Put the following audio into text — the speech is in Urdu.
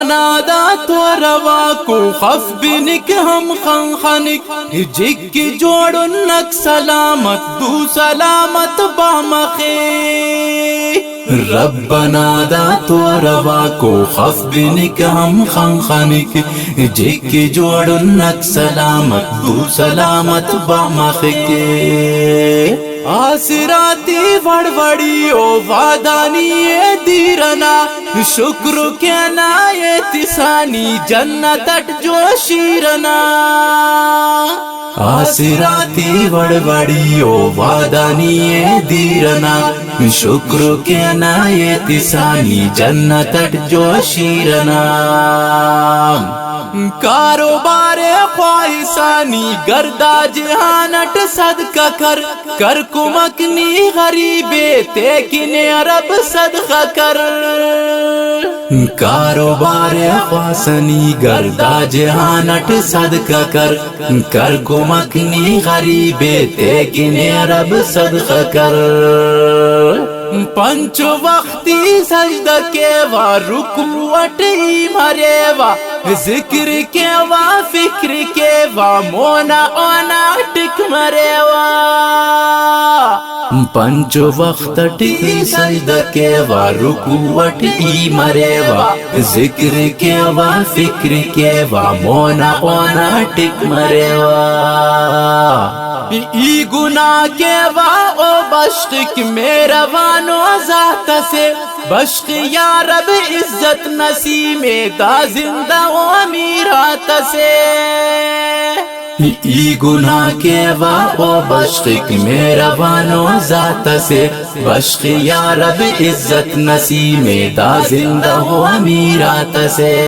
بنادا تو روا کو خف بنک ہم خنخنک جک کی جوڑنک سلامت دو سلامت بامخی رب بنادا تو روا کو خف بنک ہم خنخنک جک کی جوڑنک سلامت دو سلامت بامخی آسراتی وڑوڑی او وادانی دیرنا شکر کے نائے تسانی جنت اٹ جو شیرنا آسراتی وڑوڑی او وادانی دیرنا شکر کے نائے تسانی جنت اٹ جو شیرنا کاروبار خواہشانی گردا جہانٹ صدقہ کر کمکنی غریبے تیکنے رب صدقہ کر کاروبار خواہشانی گردا جہانٹ صدقہ کر کمکنی غریبے تیکنے رب صدقہ کر پنچ وقتی سجدہ کے وا رکوعٹ مرے وا ذکر کے وا فکر کے وا مونا اونا ٹک مرے وا پنچ وقت ٹک سجدہ کے وا رکوعٹ مرے وا ذکر کے وا فکر کے وا مونا اونا ٹک مرے وا ای گناہ کے وا او بشک میرا وانو ذات سے بشک یا رب عزت نسیم دا زندہ و امیرات سے ای گناہ کے وا او بشک میرا وانو ذات سے بشک یا رب عزت نسیم دا زندہ و امیرات سے